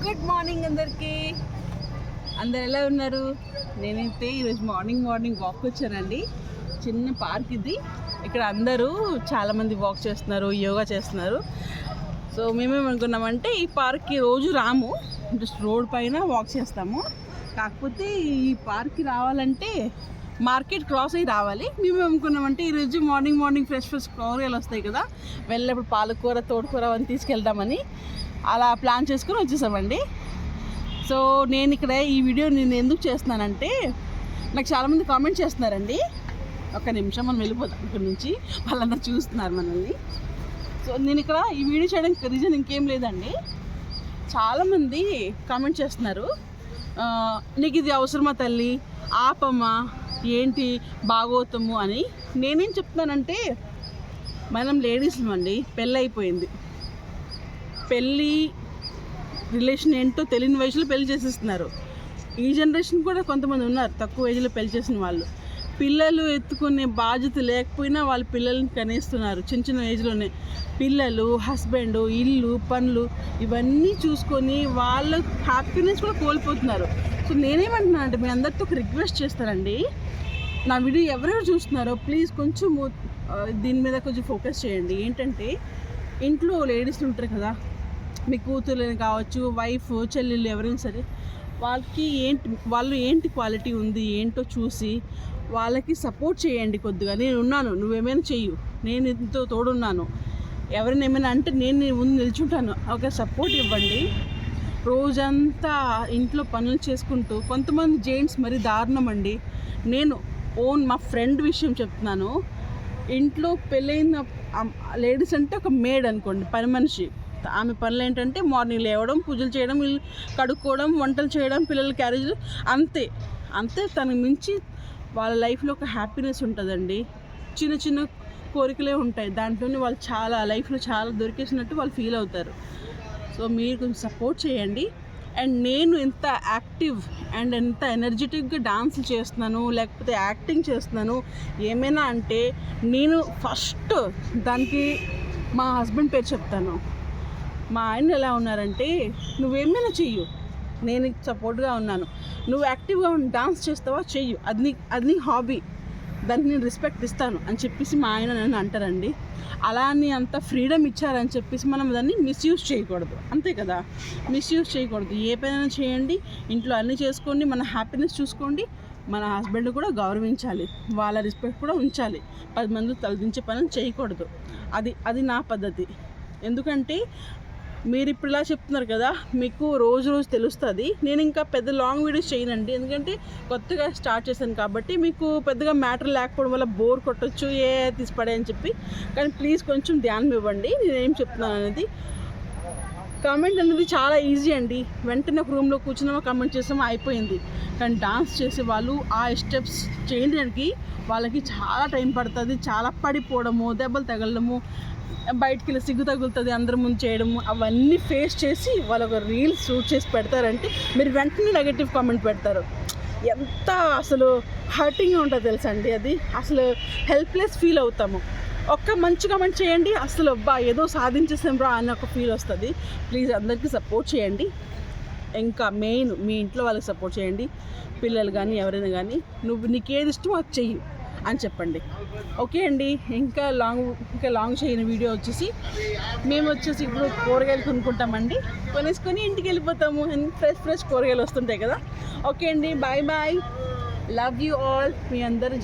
Good morning అందరికీ. అందరు ఎలా ఉన్నారు? నేనైతే ఈరోజు మార్నింగ్ వాక్ వచ్చానండి. చిన్న పార్క్ ఇది. ఇక్కడ అందరూ చాలామంది వాక్ చేస్తున్నారు, యోగా చేస్తున్నారు. సో మేమేమనుకున్నామంటే ఈ పార్క్కి రోజు రాము, జస్ట్ రోడ్ పైన వాక్ చేస్తాము. కాకపోతే ఈ పార్క్కి రావాలంటే మార్కెట్ క్రాస్ అయ్యి రావాలి. మేము ఏమనుకున్నామంటే ఈరోజు మార్నింగ్ ఫ్రెష్ కూరగాయలు వస్తాయి కదా, వెళ్ళినప్పుడు పాలకూర, తోటకూర అవన్నీ తీసుకెళ్దామని అలా ప్లాన్ చేసుకుని వచ్చేసామండి. సో నేను ఇక్కడ ఈ వీడియో ఎందుకు చేస్తున్నానంటే, నాకు చాలామంది కామెంట్ చేస్తున్నారండి. ఒక్క నిమిషం మనం వెళ్ళిపోతాం ఇక్కడ నుంచి, వాళ్ళందరూ చూస్తున్నారు మనల్ని. సో నేను ఇక్కడ ఈ వీడియో చేయడానికి రీజన్ ఇంకేం లేదండి. చాలామంది కామెంట్ చేస్తున్నారు, నీకు ఇది అవసరమా తల్లి, ఆపమ్మా, ఏంటి భాగవతము అని. నేనేం చెప్తున్నానంటే, మనం లేడీస్లం అండి, పెళ్ళి అయిపోయింది. పెళ్ళి రిలేషన్ ఏంటో తెలియని వయసులో పెళ్లి చేసేస్తున్నారు. ఈ జనరేషన్ కూడా కొంతమంది ఉన్నారు తక్కువ ఏజ్లో పెళ్లి చేసిన వాళ్ళు. పిల్లలు ఎత్తుకునే బాధ్యత లేకపోయినా వాళ్ళ పిల్లల్ని కనేస్తున్నారు చిన్న ఏజ్లోనే. పిల్లలు, హస్బెండ్, ఇల్లు, పనులు ఇవన్నీ చూసుకొని వాళ్ళ హ్యాపీనెస్ కూడా కోల్పోతున్నారు. సో నేనేమంటున్నాను అంటే, మీ అందరితో ఒక రిక్వెస్ట్ చేస్తానండి, నా వీడియో ఎవరెవరు చూస్తున్నారో ప్లీజ్ కొంచెం దీని మీద కొంచెం ఫోకస్ చేయండి. ఏంటంటే, ఇంట్లో లేడీస్ ఉంటారు కదా, మీ కూతుర్లని కావచ్చు, వైఫ్, చెల్లెళ్ళు ఎవరైనా సరే, వాళ్ళు ఏంటి క్వాలిటీ ఉంది ఏంటో చూసి వాళ్ళకి సపోర్ట్ చేయండి కొద్దిగా. నేను ఉన్నాను, నువ్వేమైనా చెయ్యు, నేను ఇంతో తోడున్నాను. ఎవరైనా ఏమైనా అంటే నేను ముందు నిల్చుంటాను. ఒక సపోర్ట్ ఇవ్వండి. రోజంతా ఇంట్లో పనులు చేసుకుంటూ కొంతమంది జెంట్స్ మరి దారుణం అండి. నేను మా ఫ్రెండ్ విషయం చెప్తున్నాను. ఇంట్లో పెళ్ళైన లేడీస్ అంటే ఒక మేడ్ అనుకోండి, పని మనిషి. ఆమె పనులు ఏంటంటే మార్నింగ్ లేవడం, పూజలు చేయడం, ఇల్లు కడుక్కోవడం, వంటలు చేయడం, పిల్లల క్యారేజీలు, అంతే. తనకు మించి వాళ్ళ లైఫ్లో ఒక హ్యాపీనెస్ ఉంటుందండి. చిన్న కోరికలే ఉంటాయి, దాంట్లోనే వాళ్ళు చాలా లైఫ్లో చాలా దొరికేసినట్టు వాళ్ళు ఫీల్ అవుతారు. సో మీరు కొంచెం సపోర్ట్ చేయండి. అండ్ నేను ఎంత యాక్టివ్ అండ్ ఎంత ఎనర్జెటిక్గా డాన్స్ చేస్తున్నాను, లేకపోతే యాక్టింగ్ చేస్తున్నాను ఏమైనా అంటే, నేను ఫస్ట్ దానికి మా హస్బెండ్ పేరు చెప్తాను. మా ఆయన ఎలా ఉన్నారంటే, నువ్వేమైనా చెయ్యు, నేను సపోర్ట్గా ఉన్నాను, నువ్వు యాక్టివ్గా డాన్స్ చేస్తావా చెయ్యు, అది నీ హాబీ, దానికి నేను రెస్పెక్ట్ ఇస్తాను అని చెప్పేసి మా ఆయన నన్ను అంటారండి. అలా అని అంత ఫ్రీడమ్ ఇచ్చారని చెప్పేసి మనం దాన్ని మిస్యూజ్ చేయకూడదు, అంతే కదా. మిస్యూజ్ చేయకూడదు. ఏ పనైనా చేయండి, ఇంట్లో అన్నీ చేసుకోండి, మన హ్యాపీనెస్ చూసుకోండి. మన హస్బెండ్ కూడా గౌరవించాలి, వాళ్ళ రెస్పెక్ట్ కూడా ఉంచాలి. 10 మంది తలదించే పనులు చేయకూడదు. అది నా పద్ధతి. ఎందుకంటే మీరు ఇప్పుడు ఇలా చెప్తున్నారు కదా, మీకు రోజు తెలుస్తుంది. నేను ఇంకా పెద్ద లాంగ్ వీడియోస్ చేయనండి, ఎందుకంటే కొత్తగా స్టార్ట్ చేశాను కాబట్టి. మీకు పెద్దగా మ్యాటర్ లేకపోవడం వల్ల బోర్ కొట్టచ్చు, తీసి పడే అని చెప్పి. కానీ ప్లీజ్ కొంచెం ధ్యానం ఇవ్వండి నేనేం చెప్తున్నాను అనేది. కామెంట్ అనేది చాలా ఈజీ అండి, వెంటనే ఒక రూమ్లో కూర్చున్నామా కామెంట్ చేసామా అయిపోయింది. కానీ డాన్స్ చేసే వాళ్ళు ఆ స్టెప్స్ చేయడానికి వాళ్ళకి చాలా టైం పడుతుంది. చాలా పడిపోవడము, దెబ్బలు తగలడము, బయటికి వెళ్ళి సిగ్గు తగులుతుంది, అందరి ముందు చేయడము, అవన్నీ ఫేస్ చేసి వాళ్ళు ఒక రీల్స్ షూట్ చేసి పెడతారంటే మీరు వెంటనే నెగటివ్ కామెంట్ పెడతారు. ఎంత అసలు హర్టింగ్గా ఉంటుంది తెలుసా అండి. అది అసలు హెల్ప్లెస్ ఫీల్ అవుతాము. ఒక్క మంచి కామెంట్ చేయండి, అసలు ఏదో సాధించేసాం రా అని ఒక ఫీల్ వస్తుంది. ప్లీజ్ అందరికీ సపోర్ట్ చేయండి. ఇంకా మెయిన్ మీ ఇంట్లో వాళ్ళకి సపోర్ట్ చేయండి. పిల్లలు కానీ ఎవరైనా కానీ, నీకు ఏది ఇష్టమో అది చెయ్యి అని చెప్పండి. ఓకే అండి. ఇంకా లాంగ్ చేయని వీడియో వచ్చేసి, మేము వచ్చేసి ఇప్పుడు కూరగాయలు కొనుక్కుంటామండి. కొనేసుకొని ఇంటికి వెళ్ళిపోతాము. ఫ్రెష్ కూరగాయలు వస్తుంటాయి కదా. ఓకే అండి, బాయ్. Love you all. మీ అందరూ